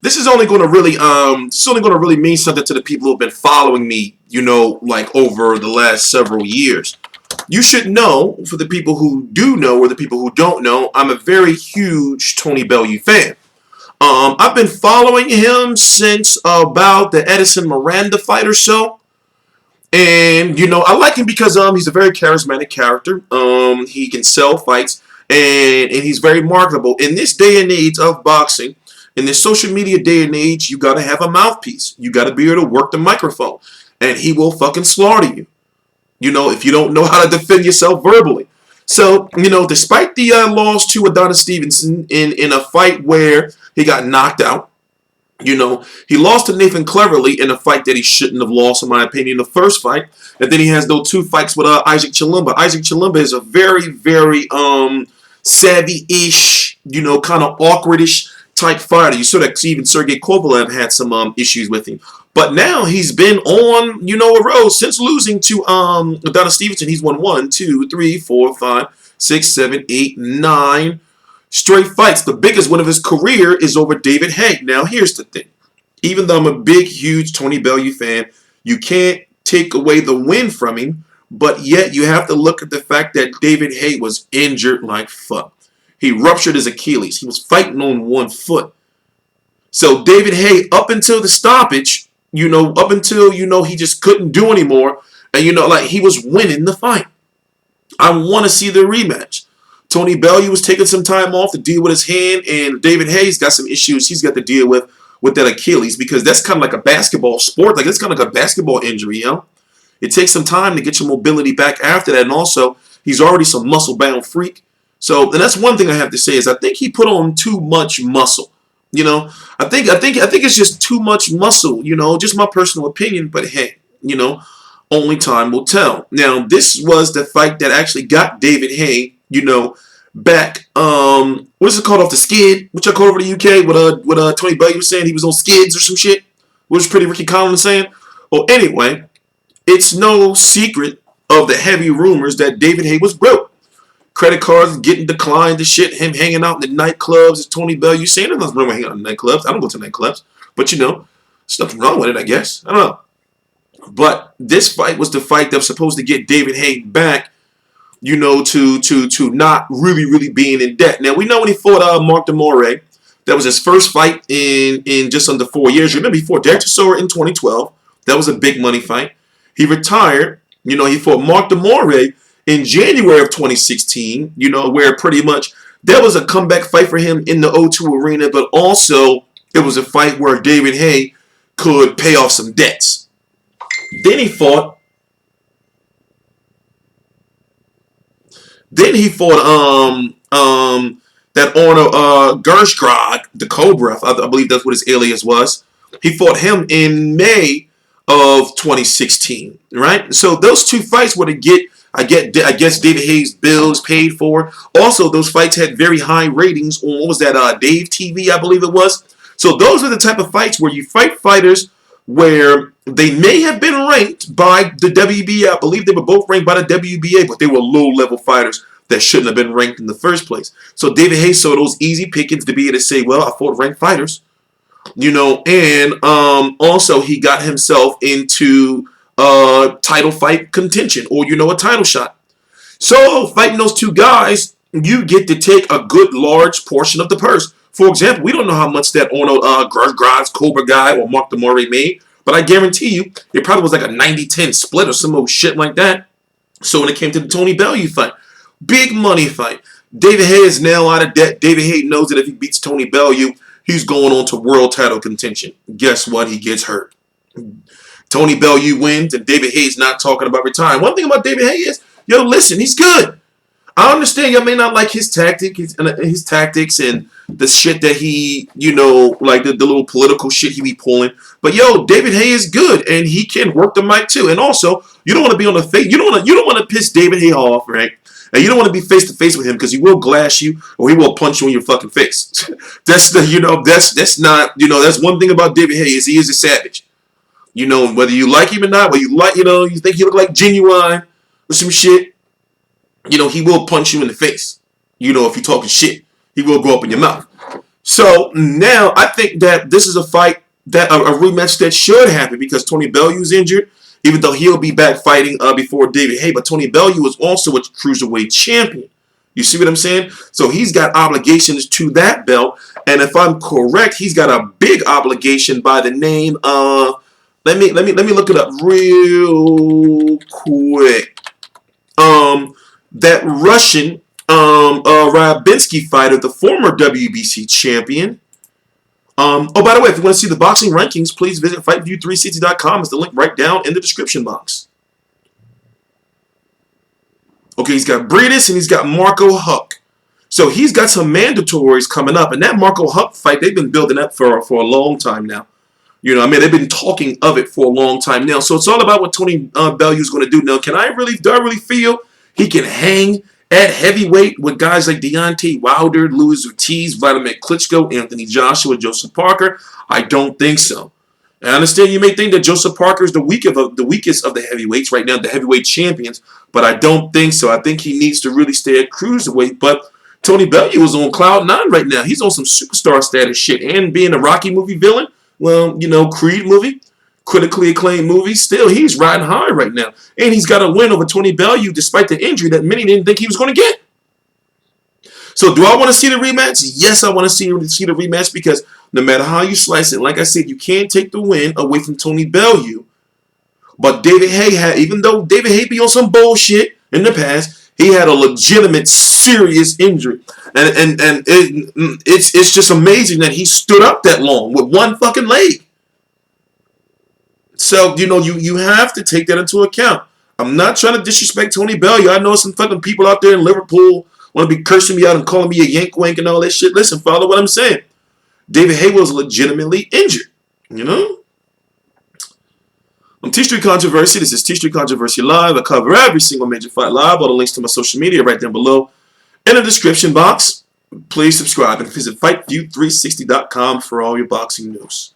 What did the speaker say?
this is only going to really mean something to the people who have been following me, like over the last several years. You should know, for the people who do know or the people who don't know, I'm a very huge Tony Bellew fan. I've been following him since about the Edison Miranda fight or so. And I like him because he's a very charismatic character. He can sell fights, and he's very marketable. In this day and age of boxing, in this social media day and age, you gotta have a mouthpiece. You gotta be able to work the microphone, and he will fucking slaughter you. If you don't know how to defend yourself verbally. So, despite the loss to Adonis Stevenson in a fight where he got knocked out, he lost to Nathan Cleverly in a fight that he shouldn't have lost, in my opinion, the first fight. And then he has those two fights with Isaac Chilemba. Isaac Chilemba is a very, very savvy-ish, kind of awkward-ish type fighter. You saw that even Sergey Kovalev had some issues with him. But now he's been on, a road since losing to Adonis Stevenson. He's won 1, 2, 3, 4, 5, 6, 7, 8, 9 straight fights. The biggest one of his career is over David Haye. Now, here's the thing. Even though I'm a big, huge Tony Bellew fan, you can't take away the win from him, but yet you have to look at the fact that David Haye was injured like fuck. He ruptured his Achilles. He was fighting on one foot. So David Haye, up until the stoppage, up until, he just couldn't do anymore, and, he was winning the fight. I want to see the rematch. Tony Bellew was taking some time off to deal with his hand, and David Haye's got some issues he's got to deal with that Achilles, because that's kind of like a basketball sport. Like, it's kind of like a basketball injury, It takes some time to get your mobility back after that, and also, he's already some muscle-bound freak. So, and that's one thing I have to say is I think he put on too much muscle. I think it's just too much muscle, just my personal opinion, but hey, only time will tell. Now, this was the fight that actually got David Haye, back, what is it called, off the skid, which I called over the UK, what Tony Bellew was saying, he was on skids or some shit, which was pretty Ricky Collins saying. Well, anyway, it's no secret of the heavy rumors that David Haye was broke. Credit cards getting declined and shit, him hanging out in the nightclubs, as Tony Bellew saying, there's nothing wrong with hanging out in nightclubs. I don't go to nightclubs, but there's nothing wrong with it, I guess. I don't know. But this fight was the fight that was supposed to get David Haye back, to not really being in debt. Now, we know when he fought Mark DeMore, that was his first fight in just under 4 years. Remember, he fought Derek Chisora in 2012. That was a big money fight. He retired. He fought Mark DeMore in January of 2016, where pretty much that was a comeback fight for him in the O2 Arena, but also it was a fight where David Haye could pay off some debts. Then he fought that Arno Gershgrog, the Cobra, I believe that's what his alias was. He fought him in May of 2016, right? So those two fights were to get, I guess, David Haye's bills paid for. Also, those fights had very high ratings on, what was that, Dave TV, I believe it was. So those are the type of fights where you fight fighters where they may have been ranked by the WBA. I believe they were both ranked by the WBA, but they were low-level fighters that shouldn't have been ranked in the first place. So David Haye saw those easy pickings to be able to say, well, I fought ranked fighters. And also he got himself into title fight contention, or a title shot. So fighting those two guys, you get to take a good large portion of the purse. For example, we don't know how much that Arnold Gershgrog's Cobra guy or Mark DeMore made, but I guarantee you it probably was like a 90-10 split or some old shit like that. So when it came to the Tony Bellew fight, big money fight. David Haye is now out of debt. David Haye knows that if he beats Tony Bellew, he's going on to world title contention. Guess what? He gets hurt. Tony Bellew wins, and David Haye's not talking about retiring. One thing about David Haye is, listen, he's good. I understand y'all may not like his tactics and the shit that he, like the little political shit he be pulling. But David Haye is good, and he can work the mic too. And also, you don't want to be on the face. You don't want to piss David Haye off, right? And you don't want to be face to face with him because he will glass you or he will punch you in your fucking face. That's one thing about David Haye is he is a savage. Whether you like him or not, whether you think he look like Genuine or some shit, he will punch you in the face. If you're talking shit, he will go up in your mouth. So now I think that this is a fight that a rematch that should happen because Tony Bellew's injured, even though he'll be back fighting before David Haye. But Tony Bellew is also a cruiserweight champion. You see what I'm saying? So he's got obligations to that belt, and if I'm correct, he's got a big obligation by the name of. Let me look it up real quick. That Russian Rabinsky fighter, the former WBC champion. Oh, by the way, if you want to see the boxing rankings, please visit FightView360.com. It's the link right down in the description box. Okay, he's got Breedis and he's got Marco Huck. So he's got some mandatories coming up. And that Marco Huck fight, they've been building up for a long time now. You know, I mean, they've been talking of it for a long time now. So it's all about what Tony Bellew is going to do now. Do I really feel he can hang at heavyweight with guys like Deontay Wilder, Luis Ortiz, Vladimir Klitschko, Anthony Joshua, Joseph Parker? I don't think so. I understand you may think that Joseph Parker is the weakest of the heavyweights right now, the heavyweight champions, but I don't think so. I think he needs to really stay at cruiserweight. But Tony Bellew is on cloud 9 right now. He's on some superstar status shit. And being a Rocky movie villain, well, you know, Creed movie, critically acclaimed movie, still he's riding high right now. And he's got a win over Tony Bellew despite the injury that many didn't think he was going to get. So do I want to see the rematch? Yes, I want to see the rematch because no matter how you slice it, like I said, you can't take the win away from Tony Bellew. But David Haye even though David Haye be on some bullshit in the past, he had a legitimate, serious injury. And it's just amazing that he stood up that long with one fucking leg. So, you know, you have to take that into account. I'm not trying to disrespect Tony Bellew. I know some fucking people out there in Liverpool want to be cursing me out and calling me a yank wank and all that shit. Listen, follow what I'm saying. David Haye was legitimately injured, you know? I'm TstreeT Controversy. This is TstreeT Controversy Live. I cover every single major fight live. All the links to my social media right down below in the description box. Please subscribe and visit FightView360.com for all your boxing news.